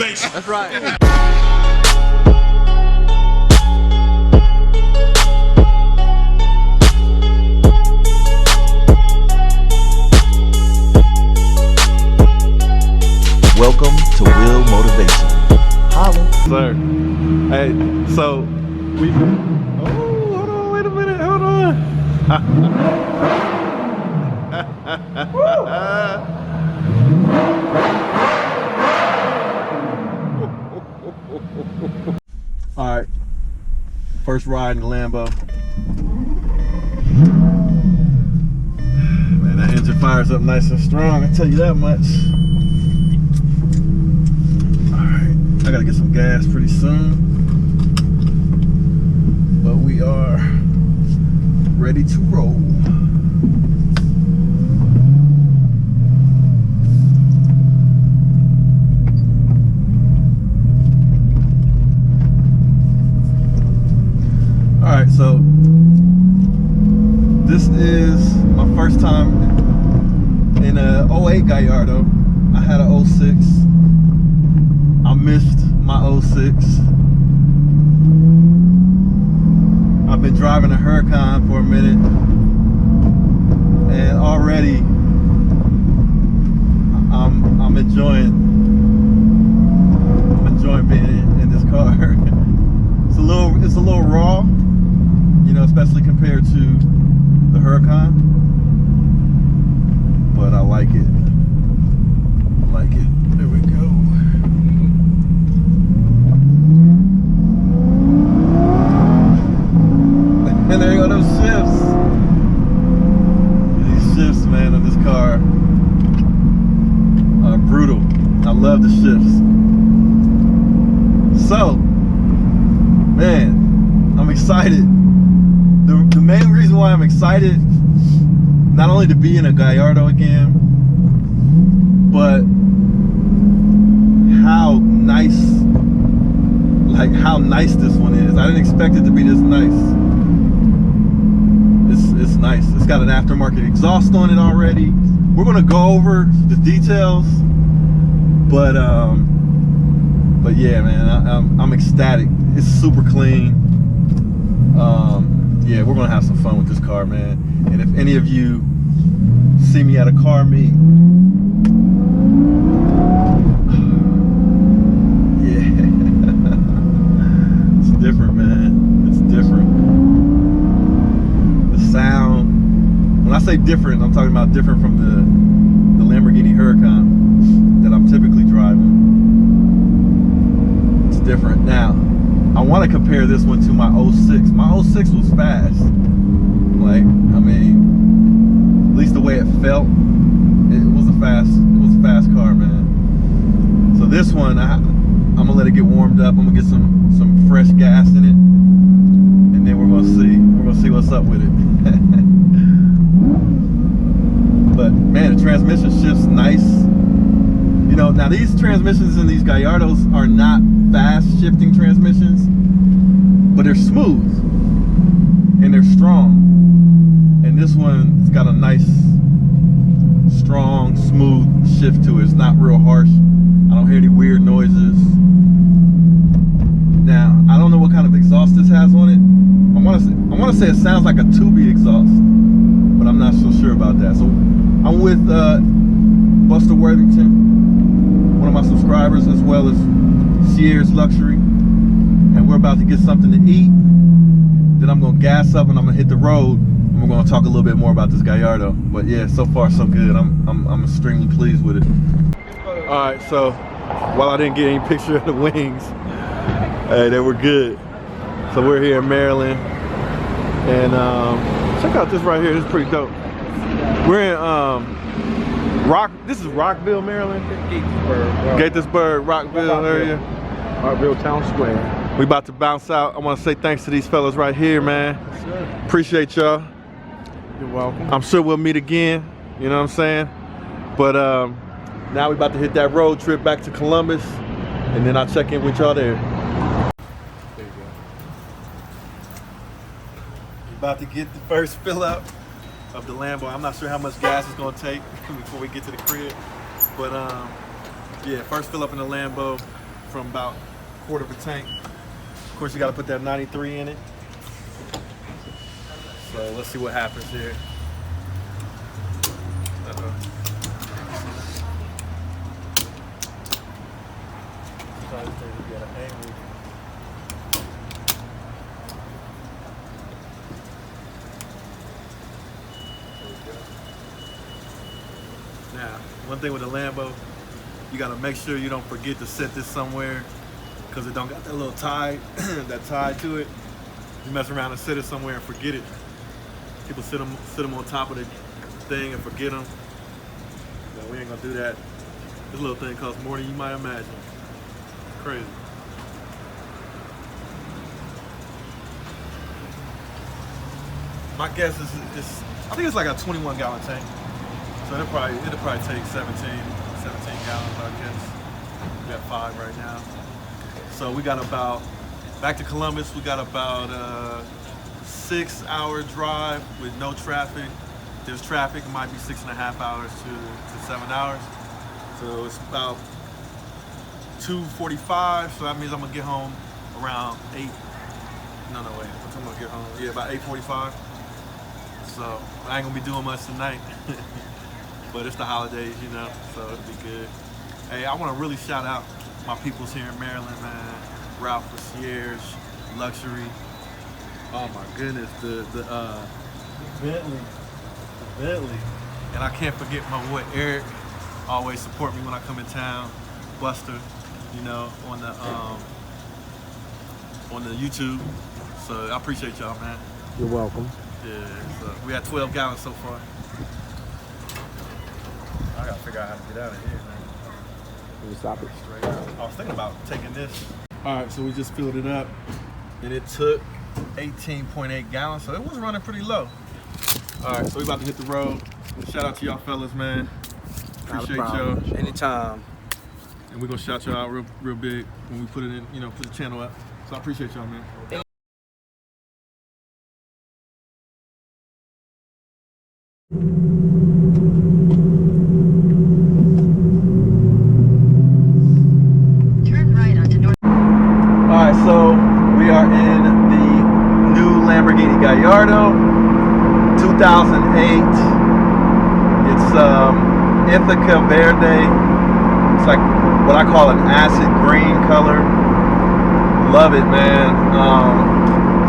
motivation. That's right. Welcome to Will Motivation. Holla. Sir. Hey, so we. Oh, hold on, wait a minute, hold on. All right, first ride in the Lambo. Man, that engine fires up nice and strong, I tell you that much. I gotta get some gas pretty soon, but we are ready to roll. All right, so this is my first time in a 08 Gallardo. I had a 06. I missed my 06. I've been driving a Huracan for a minute, and already I'm enjoying being in this car. It's a little raw, you know, especially compared to the Huracan, but I like it. I like it. There we go. And there you go, those shifts. These shifts, man, on this car are brutal. I love the shifts. So, man, I'm excited. The main reason why I'm excited, not only to be in a Gallardo again, but how nice this one is. I didn't expect it to be this nice. It's nice. It's got an aftermarket exhaust on it already. We're gonna go over the details, but yeah, man, I'm ecstatic. It's super clean. Yeah, we're gonna have some fun with this car, man. And if any of you see me at a car meet, yeah, it's different, man. It's different. Sound, when I say different, I'm talking about different from the Lamborghini Huracan that I'm typically driving. It's different. Now, I want to compare this one to my 06. My 06 was fast. Like, I mean, at least the way it felt, it was a fast car, man. So this one, I'm gonna let it get warmed up. I'm gonna get some fresh gas in it, and then we're gonna see what's up with it. But man, the transmission shifts nice. You know, now these transmissions in these Gallardos are not fast shifting transmissions, but they're smooth and they're strong. And this one's got a nice, strong, smooth shift to it. It's not real harsh. I don't hear any weird noises. Now, I don't know what kind of exhaust this has on it. I want to say it sounds like a tubey exhaust, but I'm not so sure about that. So I'm with Buster Worthington, one of my subscribers, as well as Sierra's Luxury, and we're about to get something to eat. Then I'm gonna gas up and I'm gonna hit the road, and we're gonna talk a little bit more about this Gallardo. But yeah, so far so good. I'm extremely pleased with it. All right, so while I didn't get any picture of the wings, hey, they were good. So we're here in Maryland, and check out this right here. This is pretty dope. We're in this is Rockville, Maryland. Gaithersburg, Rockville area. Rockville Town Square. We about to bounce out. I want to say thanks to these fellas right here, man. Yes, appreciate y'all. You're welcome. I'm sure we'll meet again. You know what I'm saying? But now we about to hit that road trip back to Columbus, and then I'll check in with y'all there. There you go. About to get the first fill up of the Lambo. I'm not sure how much gas it's gonna take before we get to the crib, but yeah, first fill up in the Lambo. from about a quarter of a tank. Of course, you got to put that 93 in it. So let's see what happens here. Now, one thing with a Lambo, you gotta make sure you don't forget to set this somewhere, because it don't got that little tie, that tie to it. You mess around and set it somewhere and forget it. People sit them on top of the thing and forget them. But we ain't gonna do that. This little thing costs more than you might imagine. Crazy. My guess is I think it's like a 21 gallon tank. So it'll probably take 17 gallons, I guess. We got 5 right now. So we got about, back to Columbus, we got about a 6-hour drive with no traffic. If there's traffic, it might be 6.5 hours to 7 hours. So it's about 2:45, so that means I'm gonna get home around 8. No, wait, what time I'm gonna get home? Yeah, about 8:45. So I ain't gonna be doing much tonight. But it's the holidays, you know, so it'll be good. Hey, I want to really shout out my peoples here in Maryland, man. Ralph Concierge, Luxury. Oh my goodness, the Bentley. And I can't forget my boy Eric. Always support me when I come in town. Buster, you know, on the YouTube. So I appreciate y'all, man. You're welcome. Yeah, so we had 12 gallons so far. I gotta figure out how to get out of here, man. Can you stop it? Straight out. I was thinking about taking this. All right, so we just filled it up, and it took 18.8 gallons, so it was running pretty low. All right, so we about to hit the road. Shout out to y'all fellas, man. Appreciate y'all. Anytime. And we're gonna shout y'all out real big when we put it in, you know, put the channel up. So I appreciate y'all, man. Alright, so we are in the new Lamborghini Gallardo 2008. It's Ithica Verde. It's like what I call an acid green color. Love it, man.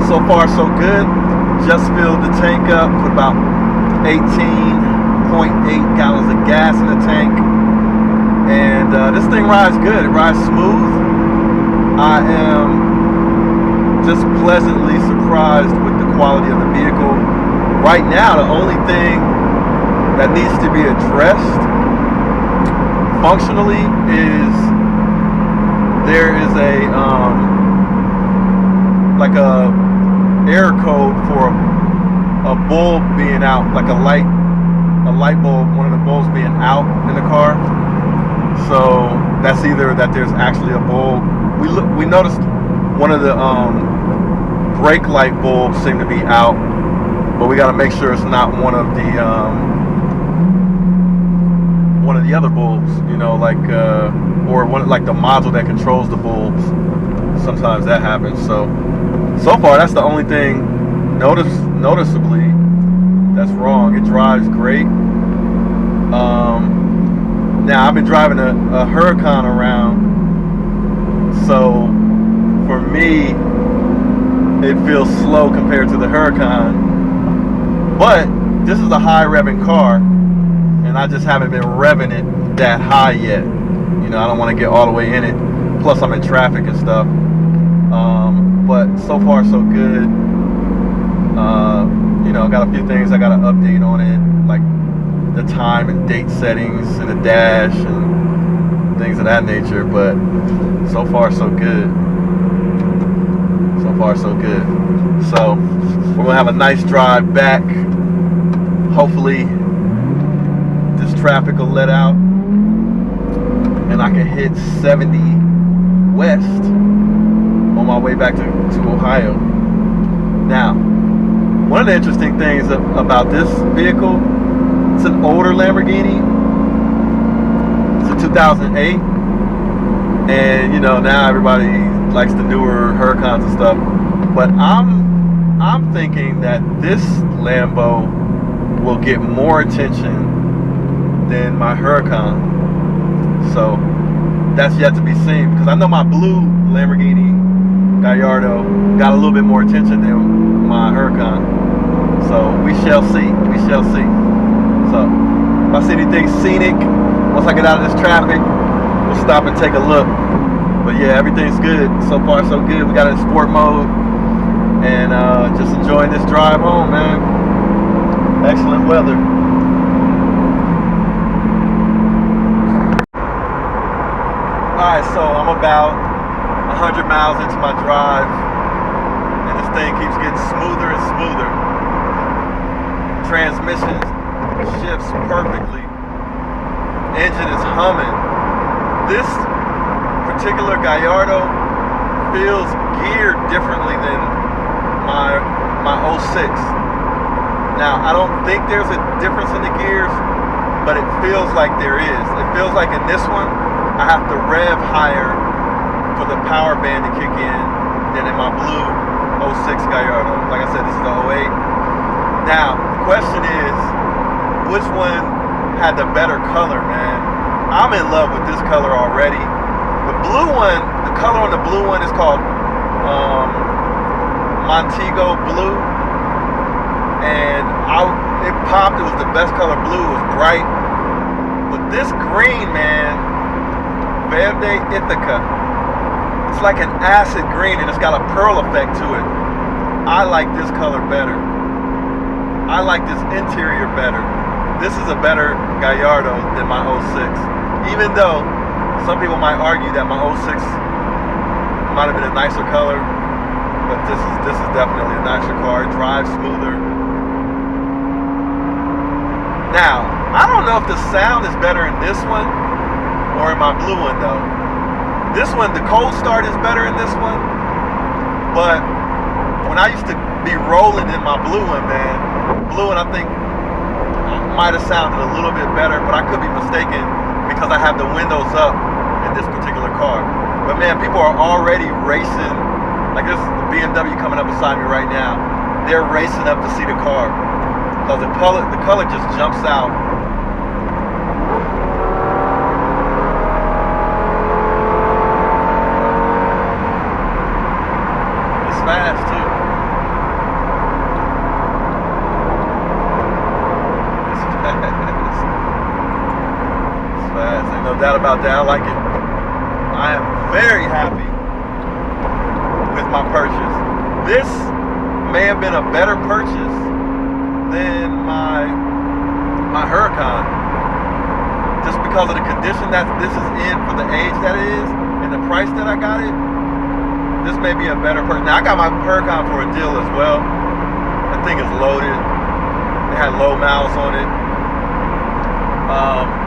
So far so good. Just filled the tank up, put about 18.8 gallons of gas in the tank. And this thing rides good. It rides smooth. I am just pleasantly surprised with the quality of the vehicle. Right now, the only thing that needs to be addressed functionally is there is a like a error code for a bulb being out, like a light bulb, one of the bulbs being out in the car. So that's either that there's actually a bulb. We noticed one of the brake light bulbs seem to be out, but we got to make sure it's not one of the other bulbs, you know, like or one like the module that controls the bulbs. Sometimes that happens. So far that's the only thing noticeably that's wrong. It drives great. Now I've been driving a Huracan around. So for me, it feels slow compared to the Huracan, but this is a high revving car, and I just haven't been revving it that high yet. You know, I don't want to get all the way in it. Plus, I'm in traffic and stuff. But so far, so good. You know, got a few things I got to update on it, like the time and date settings and the dash and things of that nature. But so far so good. So far so good. So we're gonna have a nice drive back. Hopefully this traffic will let out and I can hit 70 west on my way back to Ohio. Now, one of the interesting things about this vehicle, it's an older Lamborghini. It's a 2008. And now everybody likes the newer Huracans and stuff. But I'm thinking that this Lambo will get more attention than my Huracan. So that's yet to be seen, because I know my blue Lamborghini Gallardo got a little bit more attention than my Huracan. So we shall see. We shall see. So if I see anything scenic, once I get out of this traffic, we'll stop and take a look. But yeah, everything's good. So far, so good. We got it in sport mode. And just enjoying this drive home, man. Excellent weather. Alright, so I'm about 100 miles into my drive, and this thing keeps getting smoother and smoother. Transmission shifts perfectly. Engine is humming. This particular Gallardo feels geared differently than my 06. Now, I don't think there's a difference in the gears, but it feels like there is. It feels like in this one, I have to rev higher for the power band to kick in than in my blue 06 Gallardo. Like I said, this is the 08. Now, the question is, which one had the better color, man? I'm in love with this color already. The blue one, the color on the blue one is called Montego Blue. And it popped. It was the best color blue. It was bright. But this green, man, Verde Ithica, it's like an acid green, and it's got a pearl effect to it. I like this color better. I like this interior better. This is a better Gallardo than my 06. Even though some people might argue that my 06 might have been a nicer color, but this is definitely a nicer car. It drives smoother. Now, I don't know if the sound is better in this one or in my blue one though. This one, the cold start is better in this one, but when I used to be rolling in my blue one, man, blue one I think might have sounded a little bit better, but I could be mistaken because I have the windows up in this particular car. But man, people are already racing. Like there's a BMW coming up beside me right now. They're racing up to see the car because the color just jumps out. It's fast too. It's fast. Ain't no doubt about that. I like it. I am very happy with my purchase. This may have been a better purchase than my Huracan, just because of the condition that this is in for the age that it is and the price that I got it. This may be a better purchase. Now I got my Huracan for a deal as well. That thing is loaded. It had low miles on it,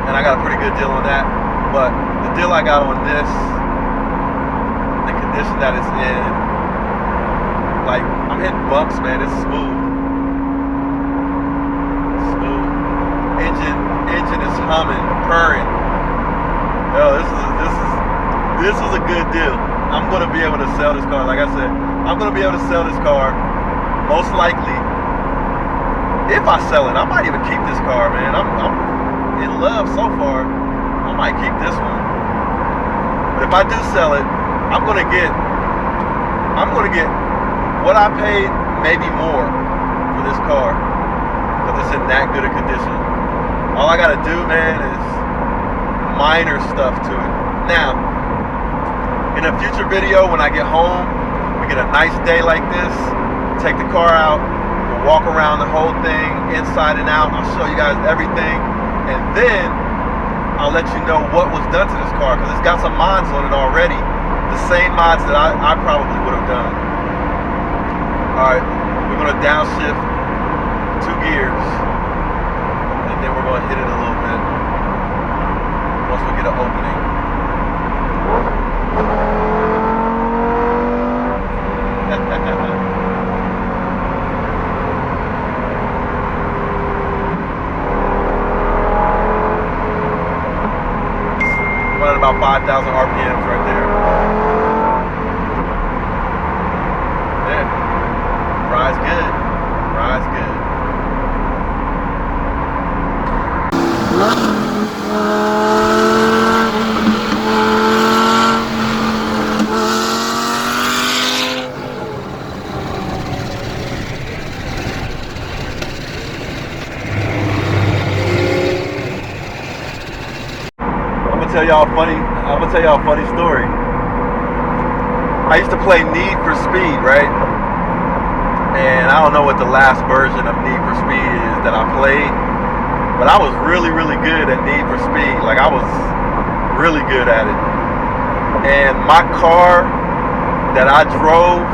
and I got a pretty good deal on that. But the deal I got on this, the condition that it's in, like I'm hitting bumps, man. It's smooth. Engine is humming, purring. Yo, this is a good deal. I'm gonna be able to sell this car. Like I said, I'm gonna be able to sell this car. Most likely, if I sell it, I might even keep this car, man. I'm in love so far. I might keep this one. But if I do sell it, I'm gonna get what I paid, maybe more, for this car, because it's in that good a condition. All I gotta do, man, is minor stuff to it. Now, in a future video, when I get home, we get a nice day like this, take the car out, we'll walk around the whole thing, inside and out. I'll show you guys everything, and then I'll let you know what was done to this car, because it's got some mods on it already, the same mods that I probably would have done. Alright, we're gonna downshift 2 gears, and then we're gonna hit it a little bit once we get an opening. Running about 5,000 RPMs right there. tell y'all a funny story. I used to play Need for Speed, right? And I don't know what the last version of Need for Speed is that I played, but I was really, really good at Need for Speed. Like, I was really good at it. And my car that I drove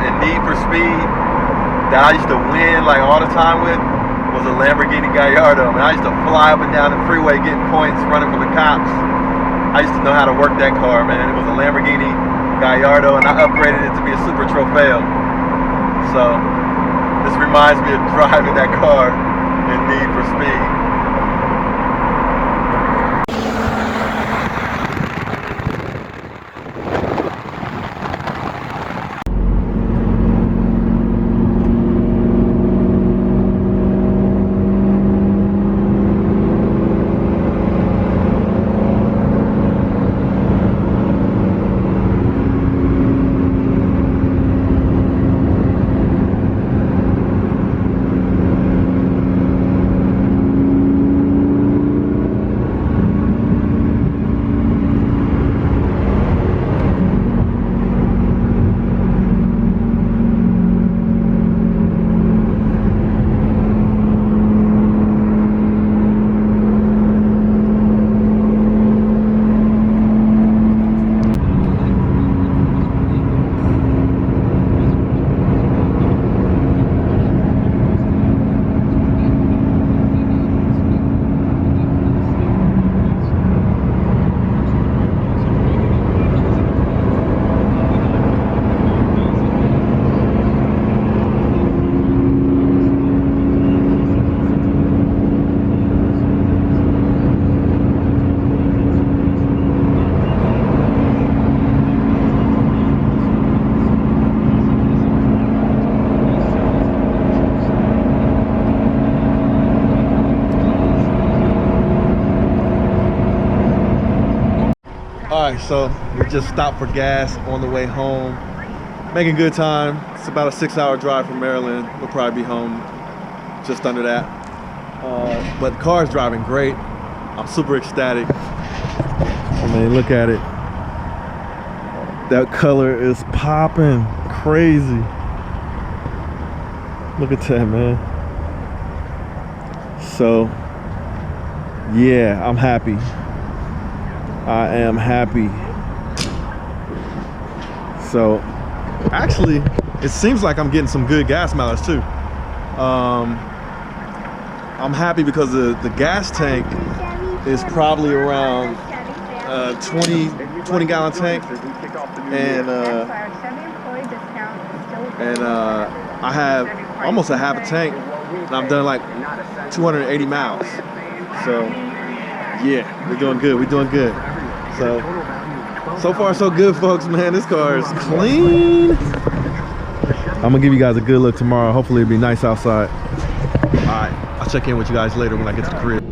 in Need for Speed that I used to win like all the time with was a Lamborghini Gallardo. And I used to fly up and down the freeway getting points, running from the cops. I used to know how to work that car, man. It was a Lamborghini Gallardo, and I upgraded it to be a Super Trofeo. So this reminds me of driving that car in Need for Speed. Alright, so we just stopped for gas on the way home. Making good time. It's about a 6-hour drive from Maryland. We'll probably be home just under that. But the car's driving great. I'm super ecstatic. I mean, look at it. That color is popping crazy. Look at that, man. So, yeah, I'm happy. I am happy. So, actually, it seems like I'm getting some good gas mileage too. I'm happy because the gas tank is probably around 20 gallon tank, and I have almost a half a tank, and I've done like 280 miles. So yeah, we're doing good. We're doing good. So far so good, folks, man. This car is clean. I'm gonna give you guys a good look tomorrow. Hopefully it'll be nice outside. All right, I'll check in with you guys later when I get to the crib.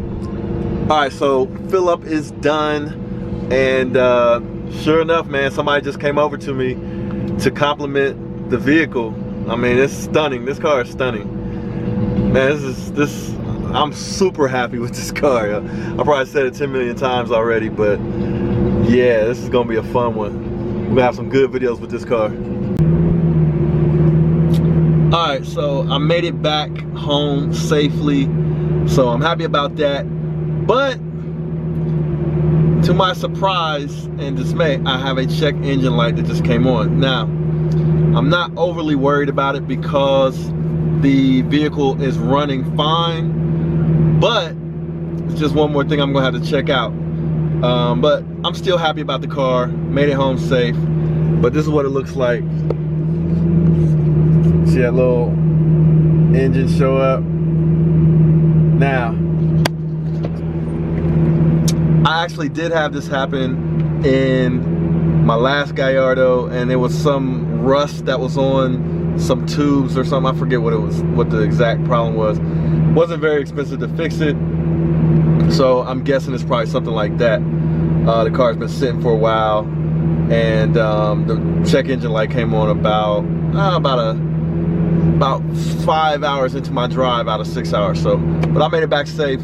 All right, so fill up is done, and sure enough, man, somebody just came over to me to compliment the vehicle. I mean, it's stunning. This car is stunning, man. I'm super happy with this car. I probably said it 10 million times already, but yeah, this is gonna be a fun one. We're gonna have some good videos with this car. All right, so I made it back home safely, so I'm happy about that. But to my surprise and dismay, I have a check engine light that just came on. Now, I'm not overly worried about it because the vehicle is running fine, but it's just one more thing I'm gonna have to check out. But I'm still happy about the car, made it home safe. But this is what it looks like. See that little engine show up? Now, I actually did have this happen in my last Gallardo, and there was some rust that was on some tubes or something. I forget what it was, what the exact problem was. It wasn't very expensive to fix it, so I'm guessing it's probably something like that. The car's been sitting for a while, and the check engine light came on about 5 hours into my drive out of 6 hours. So, but I made it back safe.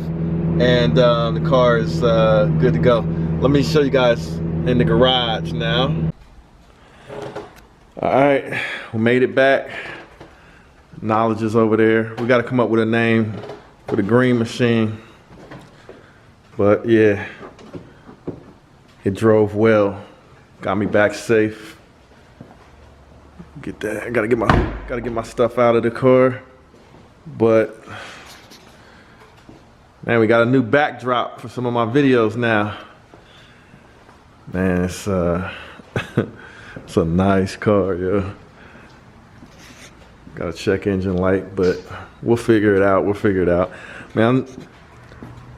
and the car is good to go. Let me show you guys in the garage now. All right, we made it back. Knowledge is over there. We got to come up with a name for the green machine. But yeah, it drove well. Got me back safe. Get that. I gotta get my stuff out of the car. But man, we got a new backdrop for some of my videos now. Man, it's it's a nice car, yo. Got a check engine light, but we'll figure it out. We'll figure it out. Man,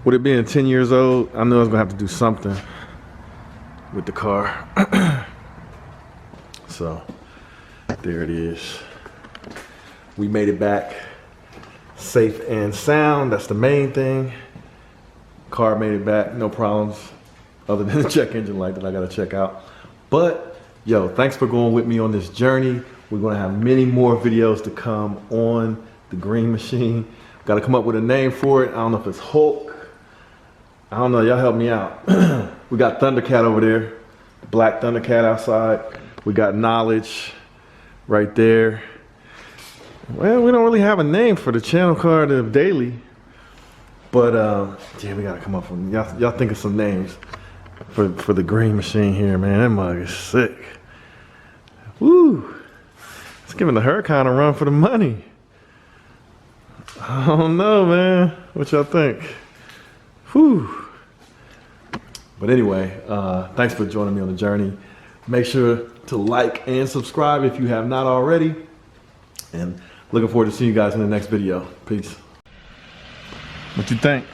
with it being 10 years old, I knew I was gonna have to do something with the car. So there it is. We made it back safe and sound. That's the main thing. Car made it back, no problems, other than the check engine light that I gotta check out. But yo, thanks for going with me on this journey. We're gonna have many more videos to come on the green machine. Gotta come up with a name for it. I don't know if it's Hulk. I don't know, y'all help me out. We got Thundercat over there, Black Thundercat outside. We got Knowledge right there. Well, we don't really have a name for the channel card of daily, but yeah, we gotta come up with, y'all think of some names for the green machine here, man. That mug is sick. Woo! It's giving the Huracan a run for the money. I don't know, man. What y'all think? Whew. But anyway, thanks for joining me on the journey. Make sure to like and subscribe if you have not already. And looking forward to seeing you guys in the next video. Peace. What you think?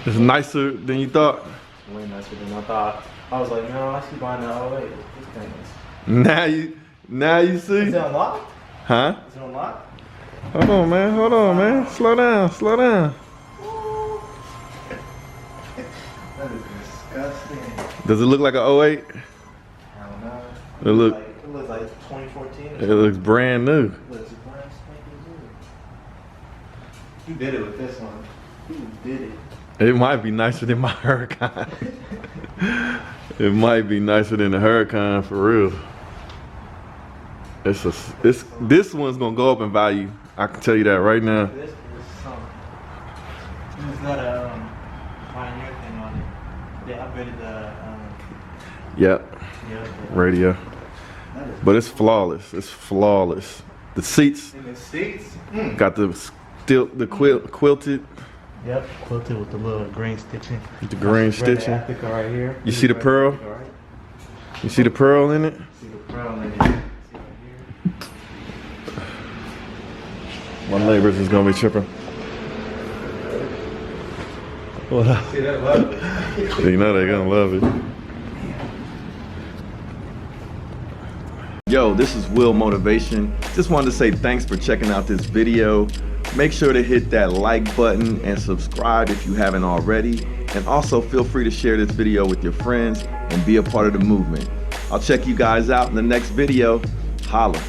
It's nicer than you thought? Way nicer than I thought. I was like, man, I should buy that. Oh wait, this thing is. Now you see? Is it unlocked? Huh? Is it unlocked? Hold on, man. Slow down. That is disgusting. Does it look like an 08? I don't know. It looks like 2014. It looks brand new. Looks brand spanking new. Who did it with this one? Who did it? It might be nicer than my Huracan. It might be nicer than the Huracan for real. This one's gonna go up in value. I can tell you that right now. This is something. It's got a Pioneer thing on it. They upgraded the Yep. Radio. But it's flawless. The seats. And the seats. Got the quilted. Yep, quilted with the little green stitching. The green Verde stitching. Ithica right here. You see the pearl? Right? You see the pearl in it? See the pearl in it. See right My neighbors is gonna be tripping. What up? here. See that? Love it. You know they're gonna love it. Yo, this is Will Motivation. Just wanted to say thanks for checking out this video. Make sure to hit that like button and subscribe if you haven't already. And also feel free to share this video with your friends and be a part of the movement. I'll check you guys out in the next video. Holla.